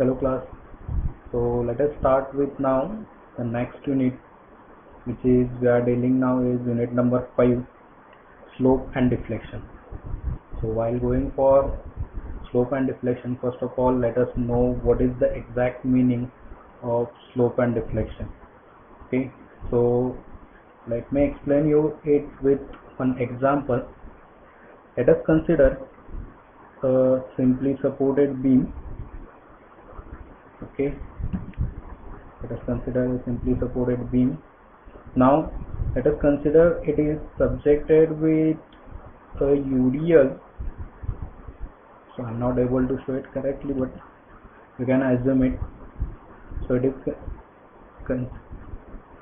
Hello class. So let us start with now the next unit, which is we are dealing now is unit number 5, slope and deflection. So while going for slope and deflection, first of all let us know what is the exact meaning of slope and deflection. Okay, so let me explain you it with one example. Let us consider a simply supported beam. Okay, let us consider a simply supported beam. Now let us consider it is subjected with a UDL. So I'm not able to show it correctly, but you can assume it. So it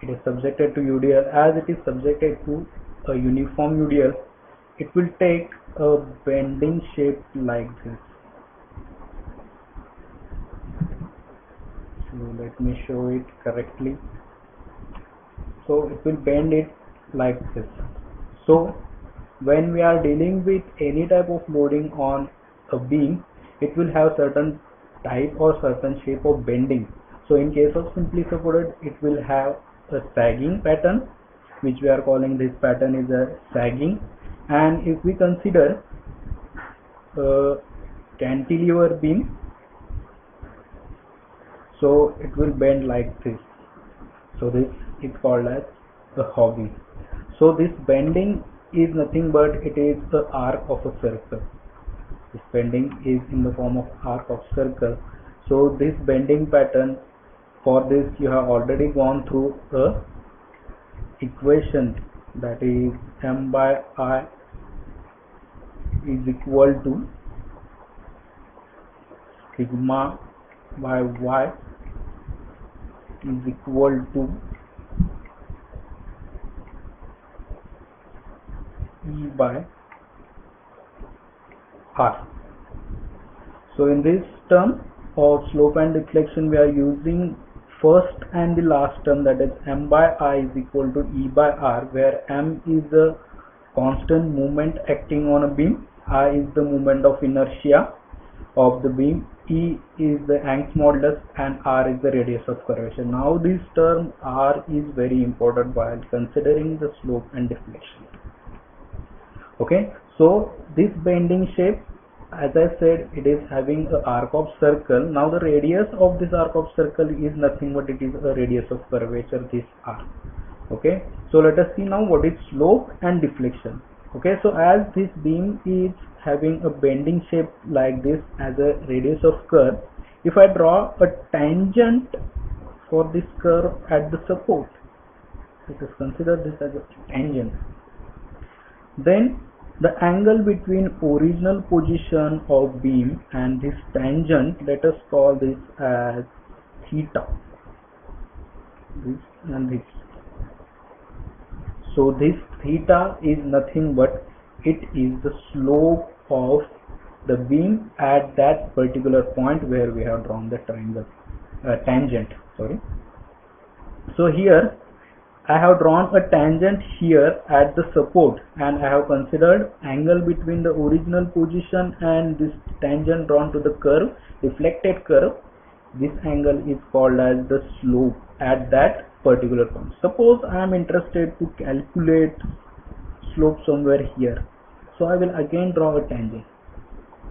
is subjected to UDL. As it is subjected to a uniform UDL, it will take a bending shape like this. So let me show it correctly. So it will bend it like this. So when we are dealing with any type of loading on a beam, it will have certain type or certain shape of bending. So in case of simply supported, it will have a sagging pattern, which we are calling this pattern is a sagging. And if we consider a cantilever beam, so it will bend like this. So this is called as a hobby. So this bending is nothing but it is the arc of a circle. This bending is in the form of arc of circle. So this bending pattern, for this you have already gone through a equation, that is m by I is equal to sigma by y is equal to E by R. So in this term of slope and deflection, we are using first and the last term, that is m by I is equal to E by R, where m is the constant movement acting on a beam, I is the moment of inertia of the beam, E is the Young's modulus, and R is the radius of curvature. Now this term R is very important while considering the slope and deflection. Okay, so this bending shape, as I said, it is having an arc of circle. Now the radius of this arc of circle is nothing but it is a radius of curvature, this R. Okay, so let us see now what is slope and deflection. Okay, so as this beam is having a bending shape like this as a radius of curve, if I draw a tangent for this curve at the support, let us consider this as a tangent, then the angle between original position of beam and this tangent, let us call this as theta, this and this. So this theta is nothing but it is the slope of the beam at that particular point where we have drawn the tangent. So here I have drawn a tangent here at the support, and I have considered angle between the original position and this tangent drawn to the curve, reflected curve. This angle is called as the slope at that particular point. Suppose I am interested to calculate slope somewhere here, so I will again draw a tangent.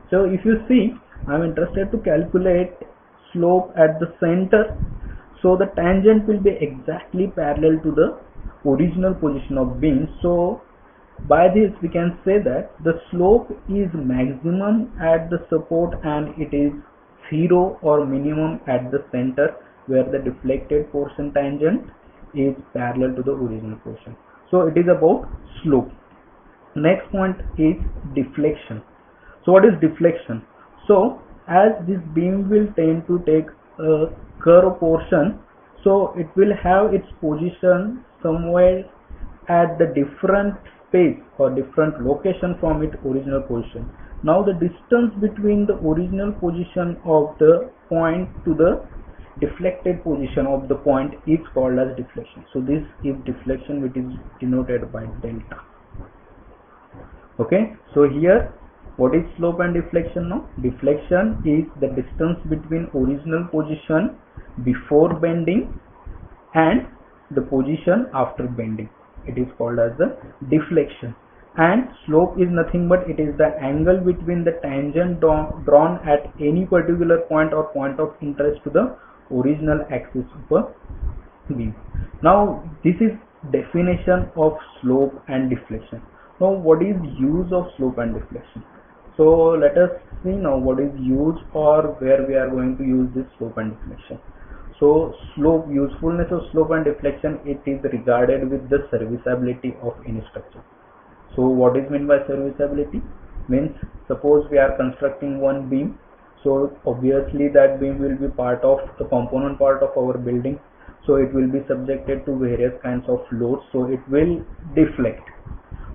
So if you see, I am interested to calculate slope at the center, so the tangent will be exactly parallel to the original position of beam. So by this we can say that the slope is maximum at the support and it is 0 or minimum at the center, where the deflected portion tangent is parallel to the original portion. So it is about slope. Next point is deflection. So what is deflection? So as this beam will tend to take a curve portion, so it will have its position somewhere at the different space or different location from its original position. Now the distance between the original position of the point to the deflected position of the point is called as deflection. So this is deflection, which is denoted by delta. Okay, so here What is slope and deflection now? Deflection is the distance between original position before bending and the position after bending. It is called as the deflection. And slope is nothing but it is the angle between the tangent drawn at any particular point or point of interest to the original axis of a beam. Now this is definition of slope and deflection. Now what is use of slope and deflection? So let us see now what is use or where we are going to use this slope and deflection. So slope, usefulness of slope and deflection, it is regarded with the serviceability of any structure. So what is meant by serviceability? Means suppose we are constructing one beam, so obviously that beam will be part of the component part of our building, so it will be subjected to various kinds of loads, so it will deflect.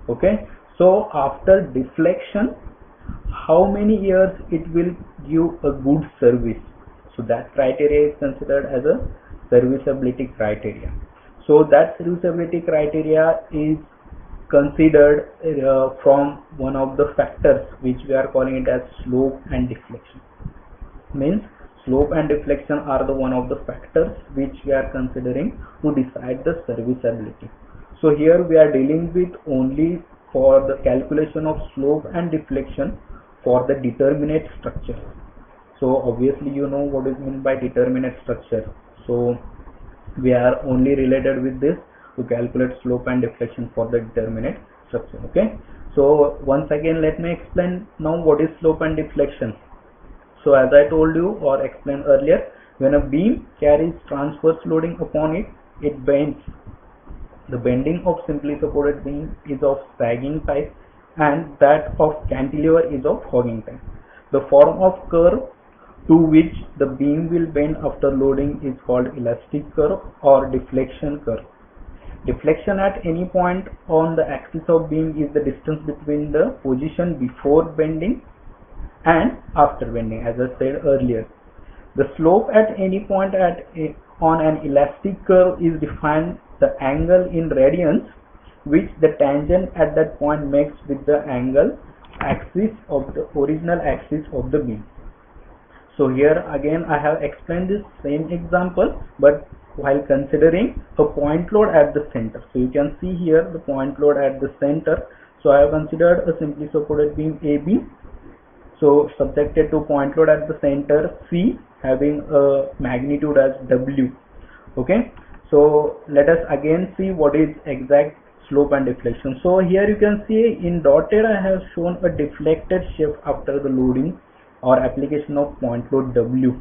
Okay, so after deflection, how many years it will give a good service? So that criteria is considered as a serviceability criteria. So that serviceability criteria is considered from one of the factors which we are calling it as slope and deflection. Means slope and deflection are the one of the factors which we are considering to decide the serviceability. So here we are dealing with only for the calculation of slope and deflection for the determinate structure. So obviously you know what is meant by determinate structure. So we are only related with this to calculate slope and deflection for the determinate structure. Okay, so once again let me explain now what is slope and deflection. So as I told you or explained earlier, when a beam carries transverse loading upon it, it bends. The bending of simply supported beam is of sagging type and that of cantilever is of hogging type. The form of curve to which the beam will bend after loading is called elastic curve or deflection curve. Deflection at any point on the axis of beam is the distance between the position before bending and after bending, as I said earlier. The slope at any point on an elastic curve is defined the angle in radians which the tangent at that point makes with the angle axis of the original axis of the beam. So here again I have explained this same example but while considering a point load at the center. So you can see here the point load at the center. So I have considered a simply supported beam AB, so subjected to point load at the center C having a magnitude as W. Okay, so let us again see what is exact slope and deflection. So here you can see in dotted I have shown a deflected shape after the loading or application of point load W.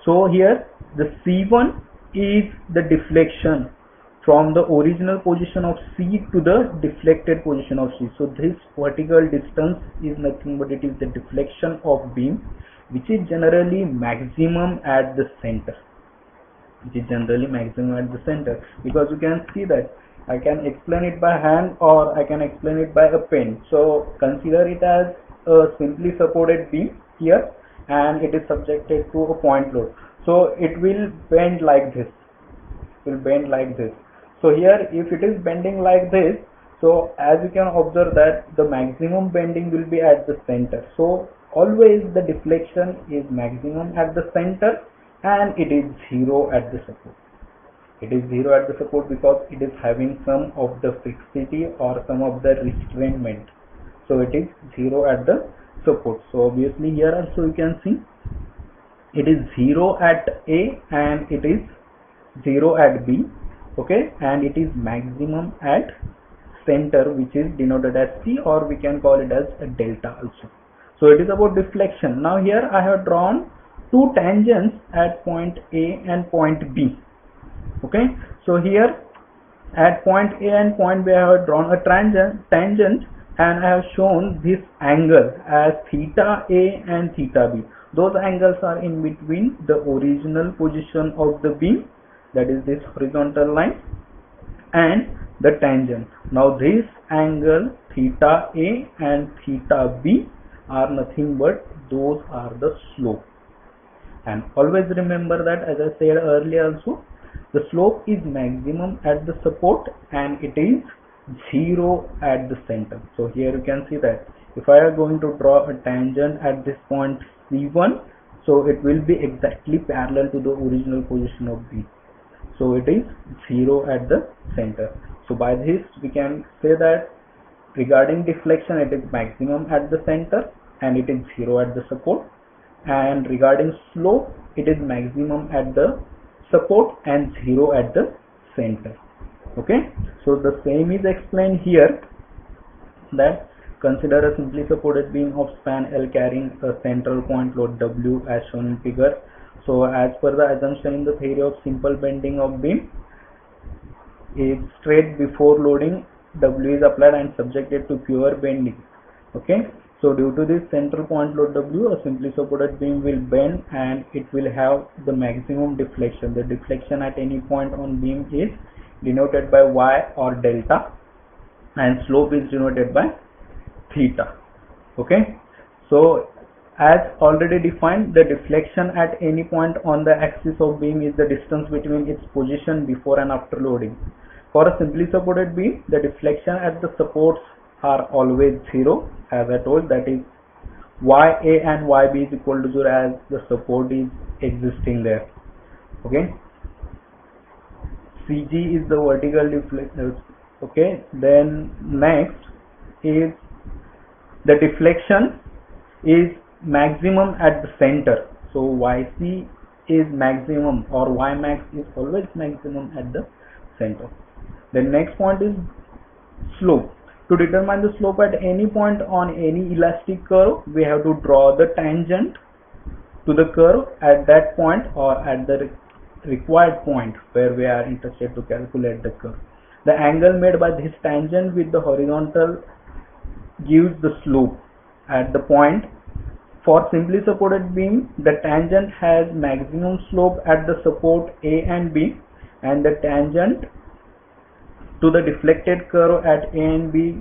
So here the C1 is the deflection from the original position of C to the deflected position of C. So this vertical distance is nothing but it is the deflection of beam which is generally maximum at the center. Because you can see that I can explain it by hand or I can explain it by a pen. So consider it as a simply supported beam here and it is subjected to a point load. So it will bend like this. So here if it is bending like this, so as you can observe that the maximum bending will be at the center. So always the deflection is maximum at the center and it is zero at the support. It is zero at the support because it is having some of the fixity or some of the restrainment. So it is zero at the support. So obviously here also you can see it is 0 at A and it is 0 at B. Okay, and it is maximum at center which is denoted as C or we can call it as a delta also. So it is about deflection. Now here I have drawn two tangents at point A and point B. Okay, so here at point A and point B I have drawn a tangent and I have shown this angle as theta A and theta B. Those angles are in between the original position of the beam, that is this horizontal line, and the tangent. Now this angle theta A and theta B are nothing but those are the slope. And always remember that, as I said earlier also, the slope is maximum at the support and it is 0 at the center. So here you can see that if I am going to draw a tangent at this point C1, so it will be exactly parallel to the original position of B. So it is 0 at the center. So by this we can say that regarding deflection, it is maximum at the center and it is 0 at the support, and regarding slope, it is maximum at the support and 0 at the center. Okay, so the same is explained here, that consider a simply supported beam of span L carrying a central point load W as shown in figure. So as per the assumption in the theory of simple bending of beam, is straight before loading, W is applied and subjected to pure bending. Okay, so due to this central point load W, a simply supported beam will bend and it will have the maximum deflection. The deflection at any point on beam is denoted by Y or delta, and slope is denoted by theta. Okay, so as already defined, the deflection at any point on the axis of beam is the distance between its position before and after loading. For a simply supported beam, the deflection at the supports are always 0, as I told, that is Ya and Yb is equal to 0 as the support is existing there. Okay, Cg is the vertical deflection. Okay, then next is the deflection is maximum at the center. So Yc is maximum, or Ymax is always maximum at the center. The next point is slope. To determine the slope at any point on any elastic curve, we have to draw the tangent to the curve at that point or at the required point where we are interested to calculate the curve. The angle made by this tangent with the horizontal gives the slope at the point. For simply supported beam, the tangent has maximum slope at the support A and B, and the tangent to the deflected curve at A and B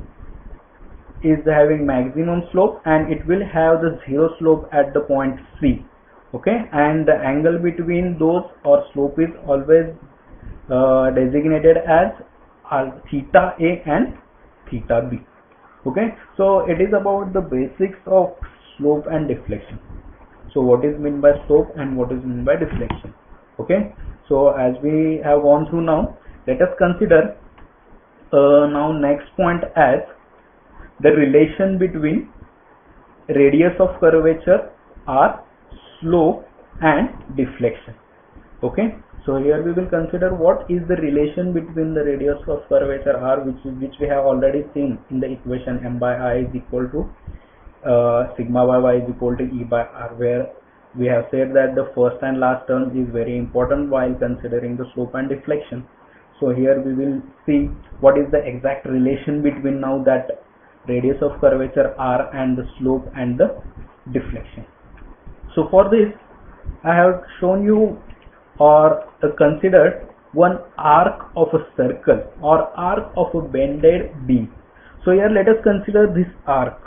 is having maximum slope, and it will have the 0 slope at the point C. Okay, and the angle between those, or slope, is always designated as theta A and theta B. Okay, so it is about the basics of slope and deflection. So what is meant by slope and what is meant by deflection? Okay, so as we have gone through now, let us consider now next point as the relation between radius of curvature R, slope and deflection. Okay, so here we will consider what is the relation between the radius of curvature R, which we have already seen in the equation m by I is equal to sigma by y is equal to E by R, where we have said that the first and last term is very important while considering the slope and deflection. So here we will see what is the exact relation between now that radius of curvature R and the slope and the deflection. So for this, I have shown you or considered one arc of a circle or arc of a bended beam. So here let us consider this arc.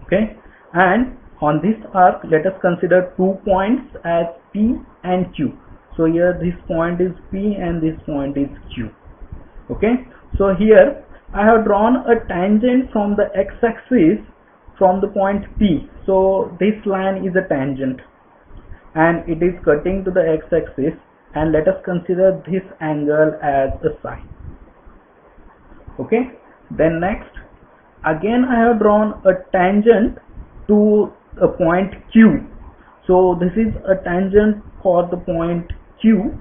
Okay, and on this arc let us consider 2 points as P and Q. So here this point is P and this point is Q. Okay, so here I have drawn a tangent from the x-axis from the point P. So this line is a tangent and it is cutting to the x-axis, and let us consider this angle as a psi. Okay, then next again I have drawn a tangent to a point Q. So this is a tangent for the point Q,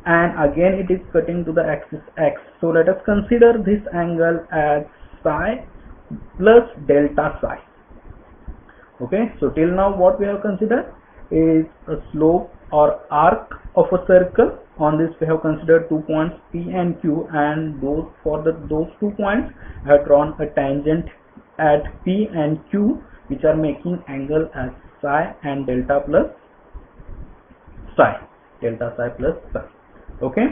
and again it is cutting to the axis X. So let us consider this angle as psi plus delta psi. Okay, so till now what we have considered is a slope or arc of a circle. On this we have considered 2 points P and Q, and those 2 points I have drawn a tangent at P and Q which are making angle as psi and delta plus psi, delta psi plus psi. Okay,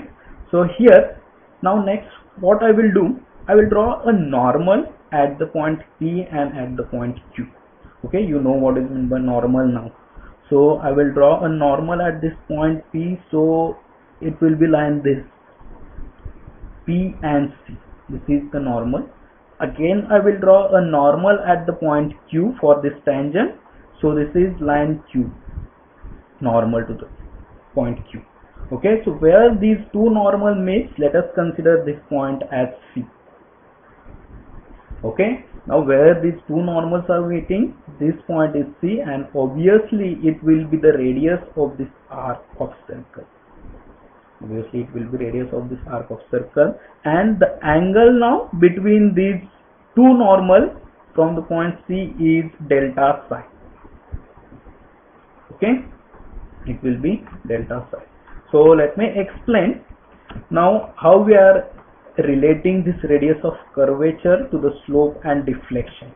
so here now next what I will do, I will draw a normal at the point P and at the point Q. Okay, you know what is meant by normal now. So I will draw a normal at this point P, so it will be like this, P and C. This is the normal, Again I will draw a normal at the point Q for this tangent. So this is line Q, normal to the point Q. Okay, so where these two normal meet, let us consider this point as C. Okay, now where these two normals are meeting, this point is C, and obviously it will be the radius of this arc of circle. Obviously it will be radius of this arc of circle, and the angle now between these two normals from the point C is delta psi. Okay, it will be delta psi. So let me explain now how we are relating this radius of curvature to the slope and deflection.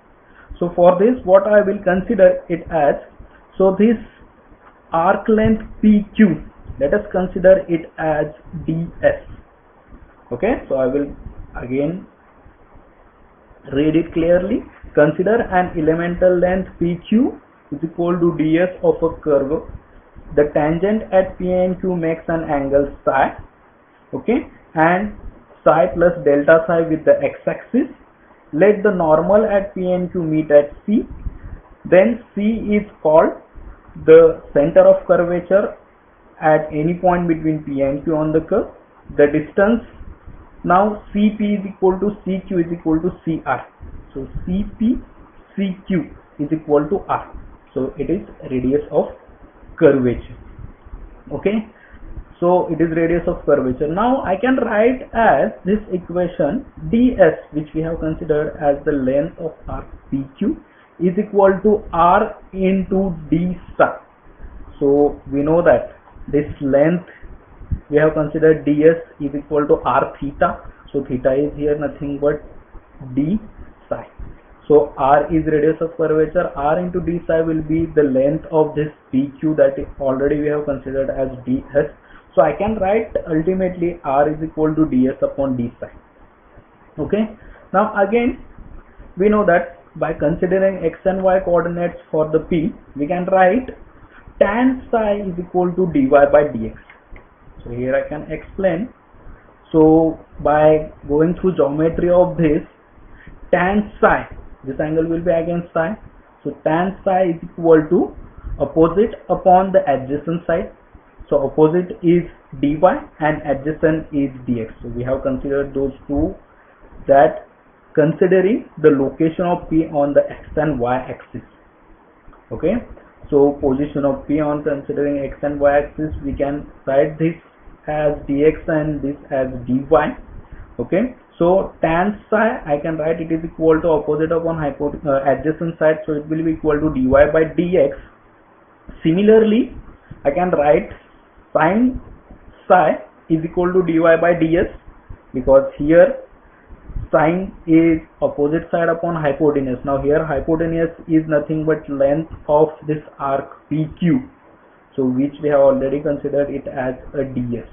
So for this, what I will consider it as, so this arc length PQ, let us consider it as ds. Okay, so I will again read it clearly. Consider an elemental length PQ is equal to ds of a curve. The tangent at P and Q makes an angle psi. Okay, and psi plus delta psi with the x-axis. Let the normal at P and Q meet at C. Then C is called the center of curvature at any point between P and Q on the curve. The distance now CP is equal to CQ is equal to CR. So CP CQ is equal to R. So it is radius of curvature. Okay, so it is radius of curvature. Now I can write as this equation ds, which we have considered as the length of arc PQ, is equal to R into d psi. So we know that this length we have considered ds is equal to r theta. So theta is here nothing but d psi. So r is radius of curvature. R into d psi will be the length of this PQ that already we have considered as ds. So I can write ultimately r is equal to ds upon d psi. Okay. Now again we know that by considering x and y coordinates for the P, we can write tan psi is equal to dy by dx. So here I can explain. So by going through geometry of this, tan psi, this angle will be against psi. So tan psi is equal to opposite upon the adjacent side. So opposite is dy and adjacent is dx. So we have considered those two, that considering the location of P on the x and y axis. Okay, so position of P on considering x and y axis, we can write this as dx and this as dy. Okay, so tan psi I can write it is equal to opposite upon adjacent side, so it will be equal to dy by dx. Similarly, I can write sin psi is equal to dy by ds, because here sin is opposite side upon hypotenuse. Now here hypotenuse is nothing but length of this arc PQ, so which we have already considered it as a ds.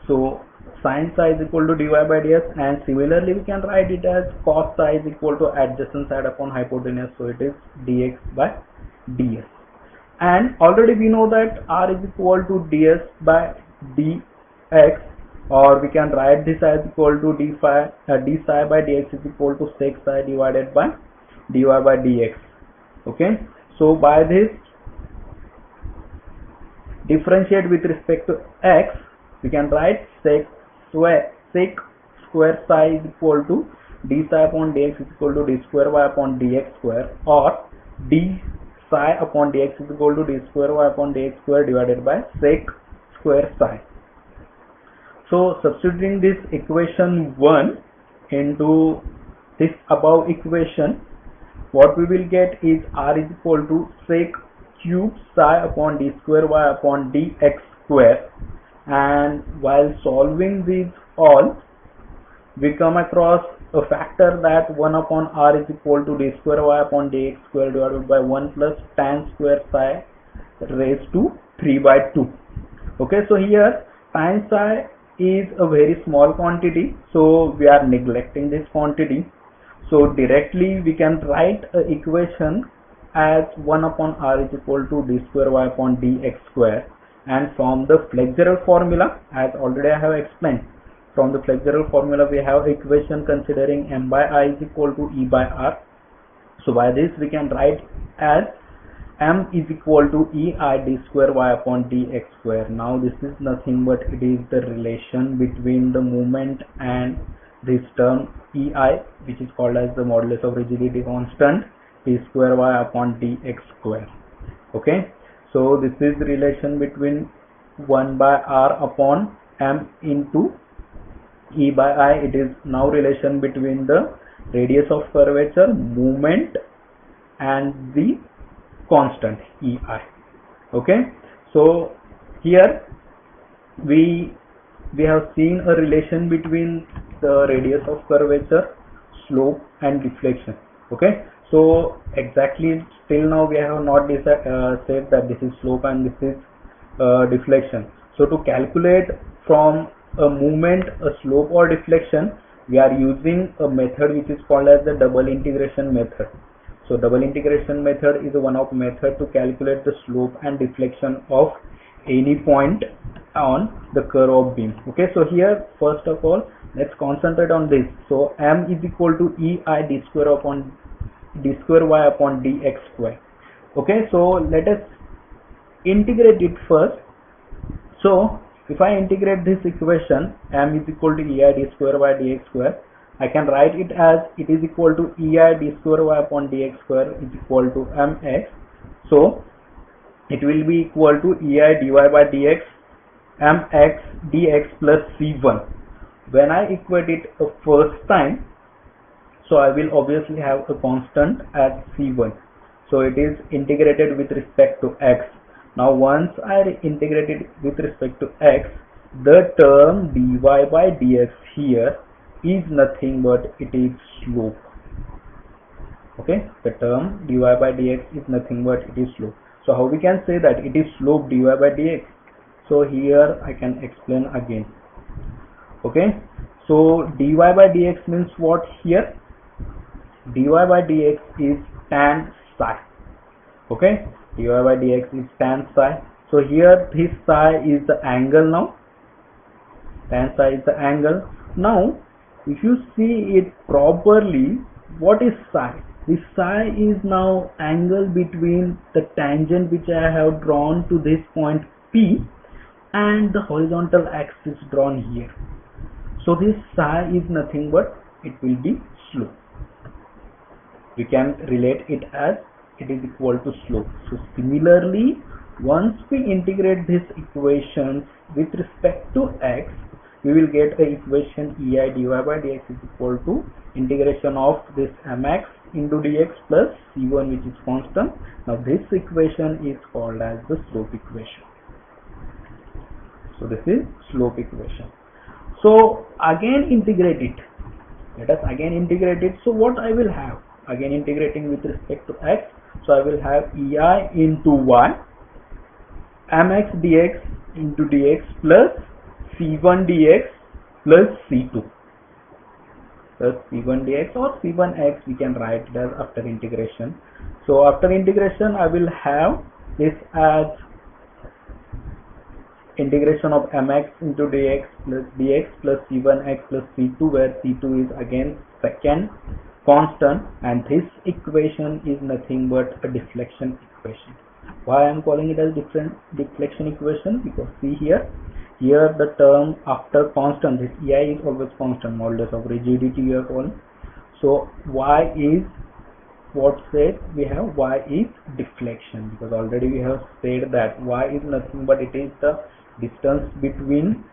So sin psi is equal to dy by ds, and similarly we can write it as cos psi is equal to adjacent side upon hypotenuse, so it is dx by ds. And already we know that r is equal to ds by dx, or we can write this as equal to d psi by dx is equal to sec psi divided by dy by dx. Okay, so by this differentiate with respect to x, we can write sec square psi is equal to d psi upon dx is equal to d square y upon dx square, or d psi upon dx is equal to d square y upon dx square divided by sec square psi. So substituting this equation 1 into this above equation, what we will get is r is equal to sec cube psi upon d square y upon dx square. And while solving these all, we come across a factor that 1 upon r is equal to d square y upon dx square divided by 1 plus tan square psi raised to 3 by 2. Okay, so here tan psi is a very small quantity, so we are neglecting this quantity. So directly we can write an equation as 1 upon r is equal to d square y upon dx square, and from the flexural formula, as already I have explained, from the flexural formula we have equation considering m by I is equal to E by R. So by this we can write as m is equal to EI d square y upon dx square. Now this is nothing but it is the relation between the moment and this term EI, which is called as the modulus of rigidity constant, d square y upon dx square. Okay, so this is the relation between 1 by R upon m into E by I. It is now relation between the radius of curvature, moment, and the constant EI. Okay, so here we have seen a relation between the radius of curvature, slope, and deflection. Okay, so exactly till now we have not said that this is slope and this is deflection. So to calculate from a movement a slope or deflection, we are using a method which is called as the double integration method. So double integration method is one of method to calculate the slope and deflection of any point on the curve of beam. Okay, so here first of all let's concentrate on this. So m is equal to EI d square y upon dx square. Okay, so let us integrate it first. So if I integrate this equation, m is equal to EI d square y dx square, I can write it as it is equal to EI d square y upon dx square is equal to mx. So it will be equal to EI dy by dx mx dx plus c1. When I equate it a first time, so I will obviously have a constant as c1. So it is integrated with respect to x. Now once I integrate it with respect to x, the term dy by dx here is nothing but it is slope. Okay, the term dy by dx is nothing but it is slope. So how we can say that it is slope dy by dx? So here I can explain again. Okay, so dy by dx means what here? Dy by dx is tan psi. Okay, dy by dx is tan psi. So here this psi is the angle now. Tan psi is the angle. Now if you see it properly, what is psi? This psi is now angle between the tangent which I have drawn to this point P and the horizontal axis drawn here. So this psi is nothing but it will be slope. We can relate it as it is equal to slope. So similarly, once we integrate this equation with respect to x, we will get the equation EI dy by dx is equal to integration of this mx into dx plus c1, which is constant. Now this equation is called as the slope equation. So this is slope equation. So again integrate it. Let us again integrate it. So what I will have? Again integrating with respect to x. So I will have EI into y mx dx into dx plus c1 dx plus c2 plus c1 dx or c1x, we can write it as after integration. So after integration I will have this as integration of mx into dx plus c1x plus c2, where c2 is again second constant, and this equation is nothing but a deflection equation. Why I am calling it as deflection equation? Because see here the term after constant, this EI is always constant, modulus of rigidity we are calling. So y is what said, we have y is deflection, because already we have said that y is nothing but it is the distance between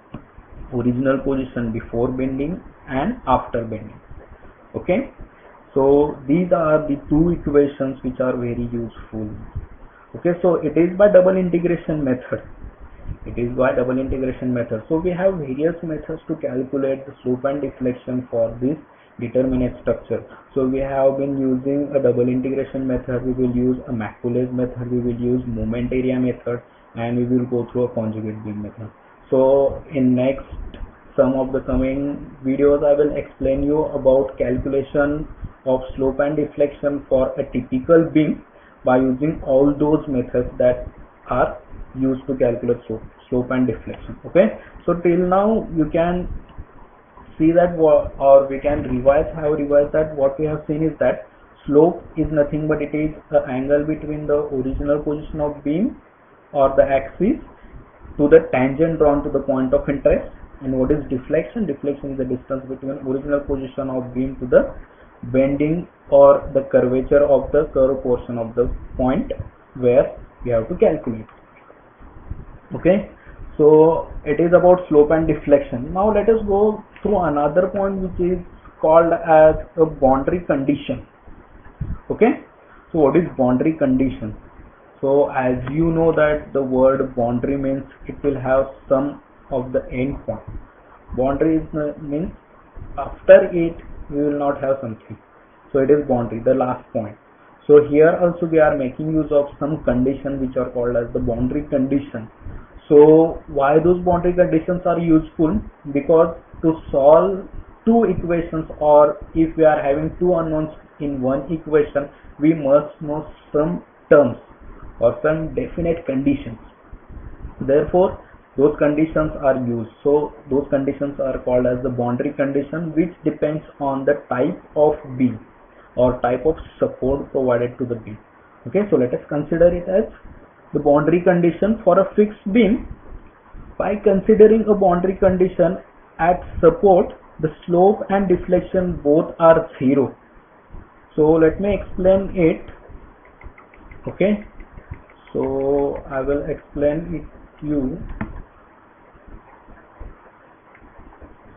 original position before bending and after bending. Okay, so these are the two equations which are very useful. Okay, so it is by double integration method. So we have various methods to calculate the slope and deflection for this determinate structure. So we have been using a double integration method, we will use a Macaulay method, we will use moment area method, and we will go through a conjugate beam method. So in next some of the coming videos I will explain you about calculation of slope and deflection for a typical beam by using all those methods that are used to calculate slope and deflection. Okay, so till now you can see that or we can revise that. What we have seen is that slope is nothing but it is the angle between the original position of beam or the axis to the tangent drawn to the point of interest. And what is deflection? Deflection is the distance between original position of beam to the bending or the curvature of the curved portion of the point where we have to calculate. Okay, so it is about slope and deflection. Now let us go through another point which is called as a boundary condition. Okay, so what is boundary condition? So as you know that the word boundary means it will have some of the end point. Boundary means after it we will not have something. So it is boundary, the last point. So here also we are making use of some condition which are called as the boundary condition. So why those boundary conditions are useful? Because to solve two equations, or if we are having two unknowns in one equation, we must know some terms or some definite conditions. Therefore those conditions are used. So those conditions are called as the boundary condition, which depends on the type of beam or type of support provided to the beam. Okay, so let us consider it as the boundary condition for a fixed beam. By considering a boundary condition at support, the slope and deflection both are 0. So let me explain it. Okay, so I will explain it to you.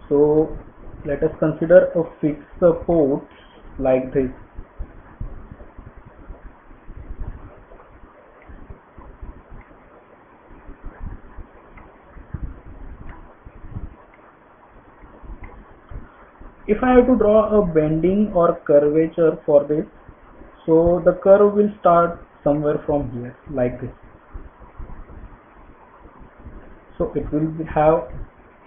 So let us consider a fixed support like this. If I have to draw a bending or curvature for this, so the curve will start somewhere from here like this. So it will have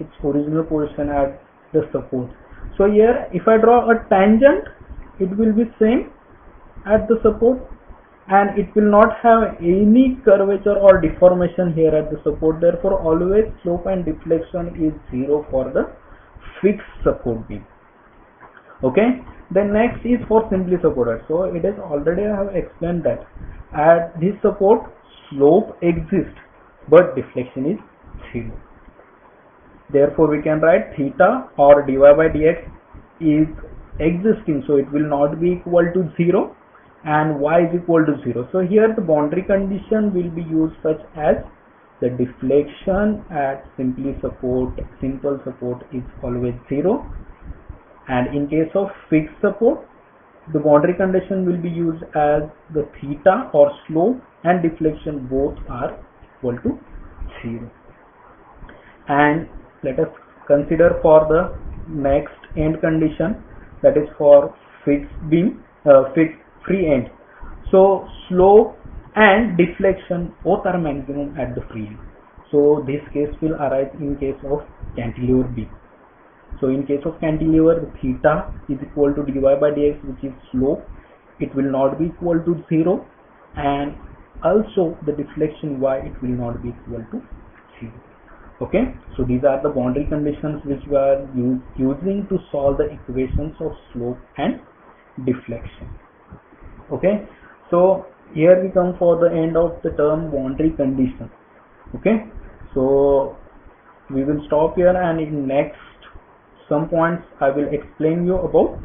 its original position at the support. So here if I draw a tangent, it will be same at the support and it will not have any curvature or deformation here at the support. Therefore always slope and deflection is 0 for the fixed support beam. Okay, then next is for simply supported. So it is already I have explained that at this support slope exists but deflection is 0. Therefore we can write theta or dy by dx is existing, so it will not be equal to 0 and y is equal to 0. So here the boundary condition will be used such as the deflection at simple support is always 0, and in case of fixed support the boundary condition will be used as the theta or slope and deflection both are equal to 0. And let us consider for the next end condition, that is for fixed beam, fixed free end. So slope and deflection both are maximum at the free end. So this case will arise in case of cantilever beam. So in case of cantilever, the theta is equal to dy by dx, which is slope. It will not be equal to 0, and also the deflection y, it will not be equal to 0. Okay, so these are the boundary conditions which we are using to solve the equations of slope and deflection. Okay, so here we come for the end of the term boundary condition. Okay, so we will stop here, and in next some points I will explain you about